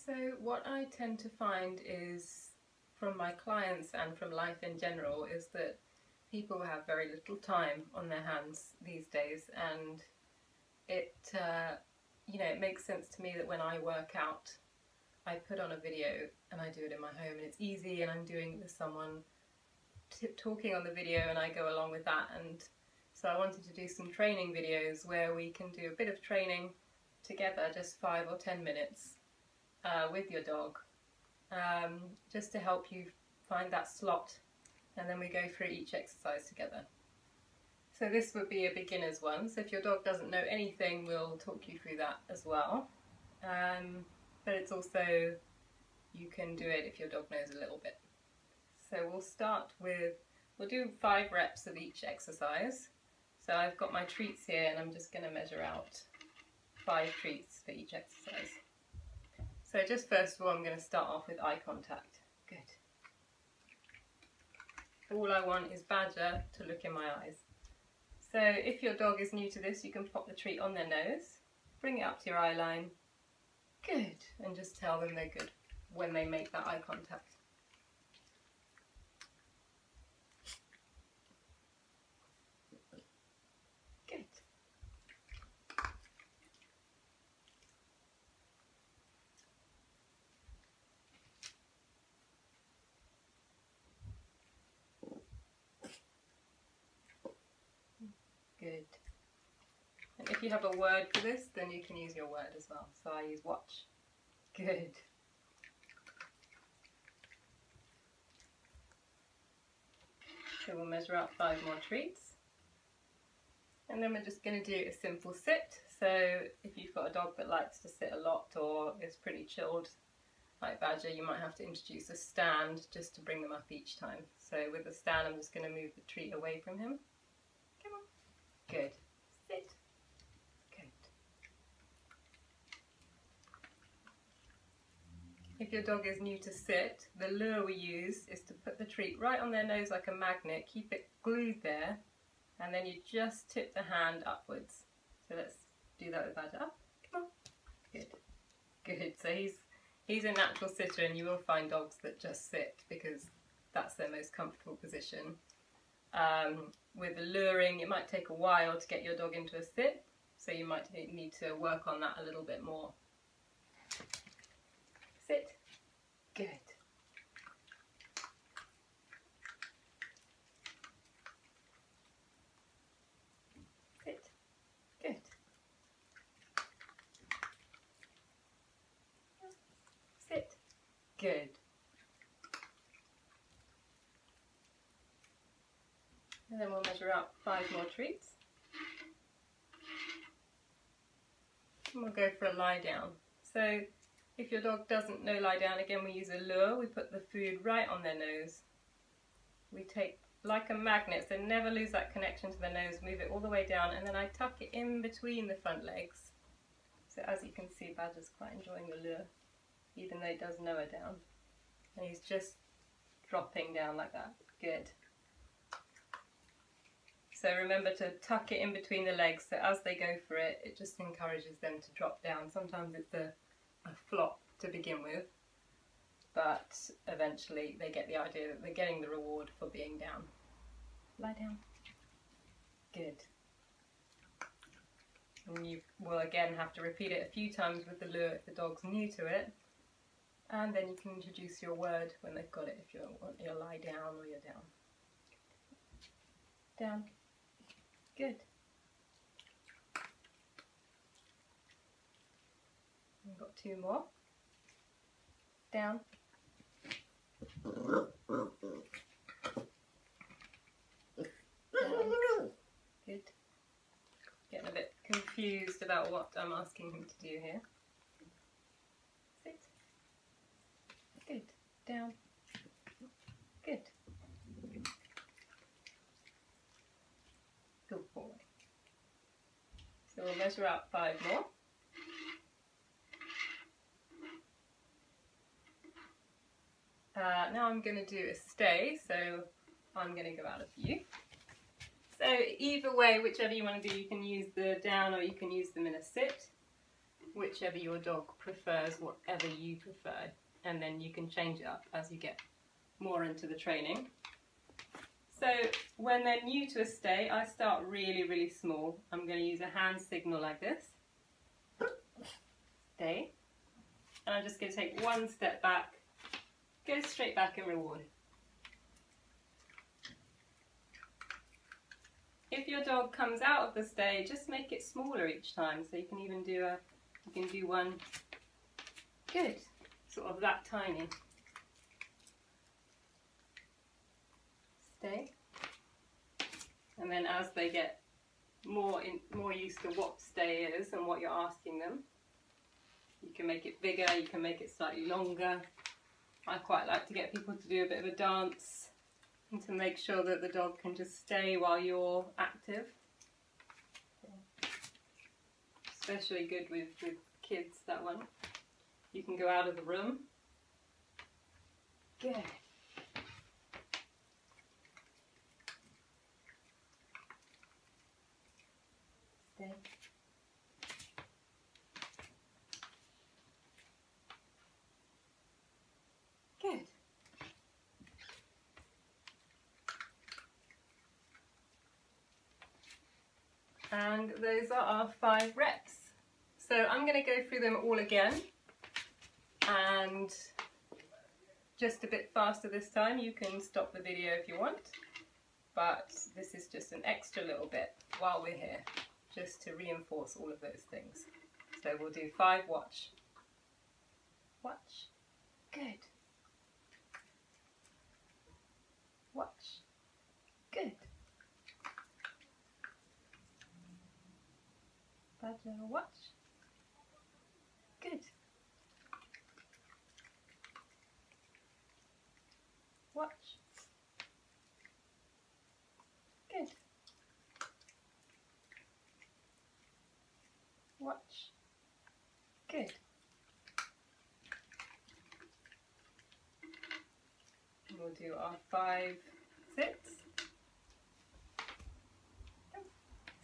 So what I tend to find is, from my clients and from life in general, is that people have very little time on their hands these days, and it it makes sense to me that when I work out, I put on a video and I do it in my home, and it's easy, and I'm doing it with someone talking on the video, and I go along with that. And so I wanted to do some training videos where we can do a bit of training together, just 5 or 10 minutes with your dog, just to help you find that slot, and then we go through each exercise together. So this would be a beginner's one, so if your dog doesn't know anything, we'll talk you through that as well. But it's also, you can do it if your dog knows a little bit. So we'll start with, we'll do 5 reps of each exercise. So I've got my treats here, and I'm just going to measure out 5 treats for each exercise. So just first of all, I'm going to start off with eye contact. Good. All I want is Badger to look in my eyes. So if your dog is new to this, you can pop the treat on their nose, bring it up to your eye line. Good. And just tell them they're good when they make that eye contact. Good. Good. And if you have a word for this, then you can use your word as well. So I use watch. Good. So we'll measure out 5 more treats. And then we're just going to do a simple sit. So if you've got a dog that likes to sit a lot or is pretty chilled, like Badger, you might have to introduce a stand just to bring them up each time. So with the stand, I'm just going to move the treat away from him. Come on. Good. Sit. Good. If your dog is new to sit, the lure we use is to put the treat right on their nose like a magnet, keep it glued there, and then you just tip the hand upwards. So let's do that with Badger. Up. Come on. Good. Good. So he's a natural sitter, and you will find dogs that just sit because that's their most comfortable position. With the luring, it might take a while to get your dog into a sit, so you might need to work on that a little bit more. Sit. Good. Sit. Good. Sit. Good. And then we'll measure out 5 more treats. And we'll go for a lie down. So if your dog doesn't know lie down, again we use a lure. We put the food right on their nose. We take like a magnet, so never lose that connection to the nose, move it all the way down, and then I tuck it in between the front legs. So as you can see, Badger's quite enjoying the lure, even though he does know her down. And he's just dropping down like that. Good. So remember to tuck it in between the legs, so as they go for it, it just encourages them to drop down. Sometimes it's a flop to begin with, but eventually they get the idea that they're getting the reward for being down. Lie down. Good. And you will again have to repeat it a few times with the lure if the dog's new to it, and then you can introduce your word when they've got it, if you want your lie down or you're down. Down. Good. We've got 2 more. Down. Down. Good. Getting a bit confused about what I'm asking him to do here. Sit. Good. Down. Good. Good boy. So we'll measure out 5 more. Now I'm going to do a stay, so I'm going to go out of view. So either way, whichever you want to do, you can use the down or you can use them in a sit. whichever your dog prefers, whatever you prefer, and then you can change it up as you get more into the training. So when they're new to a stay, I start really small. I'm going to use a hand signal like this. Stay. And I'm just going to take one step back, go straight back and reward. If your dog comes out of the stay, just make it smaller each time. So you can even do one, good, sort of that tiny. Stay. And then as they get more used to what stay is and what you're asking them, you can make it bigger, you can make it slightly longer. I quite like to get people to do a bit of a dance and to make sure that the dog can just stay while you're active. Especially good with kids, that one. You can go out of the room. Good. Stay. Good. And those are our 5 reps. So I'm going to go through them all again, and just a bit faster this time. You can stop the video if you want, but this is just an extra little bit while we're here, just to reinforce all of those things. So we'll do 5 watch. Watch. Good. Watch. Good. Badger, watch. Good. Watch. Good. Watch. Good. We'll do our 5 sits.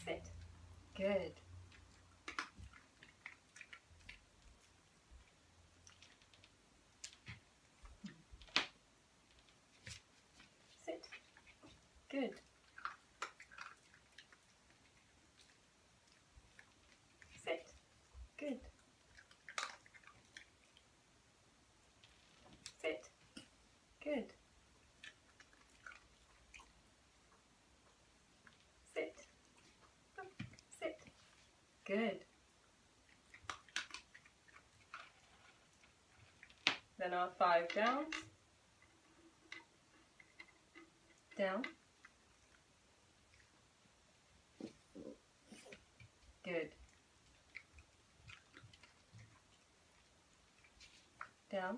Sit. Good. Sit. Good. Sit. Good. Sit. Good. Sit. Sit. Good. Then our 5 downs. Down. Good. Down.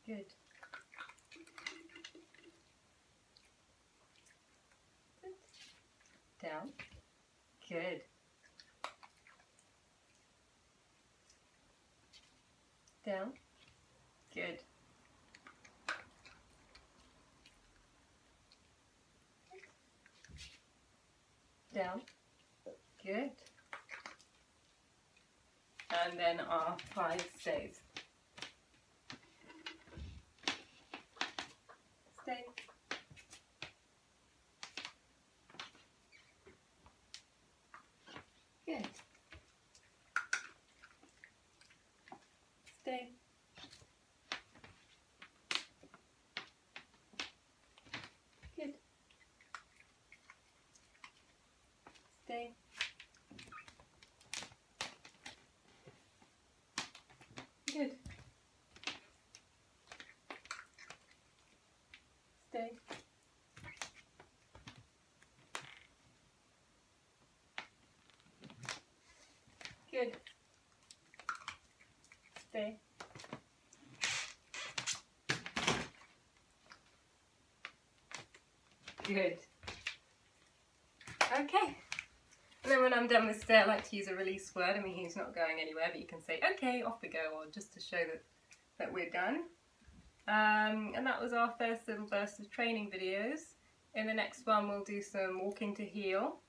Good. Down. Good. Down. Good. Down. Good. And then our 5 stays. Stay. Good. Stay. Good. Stay. Good. Stay. Good. Stay. Good. Okay. And then when I'm done with stay, I like to use a release word. I mean, he's not going anywhere, but you can say, okay, off we go, or just to show that we're done. And that was our first little burst of training videos. In the next one, we'll do some walking to heel.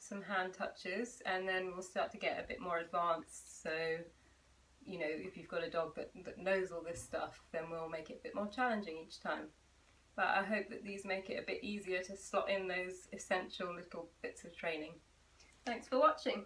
some hand touches, and then we'll start to get a bit more advanced. So, you know, if you've got a dog that knows all this stuff, then we'll make it a bit more challenging each time. But I hope that these make it a bit easier to slot in those essential little bits of training. Thanks for watching.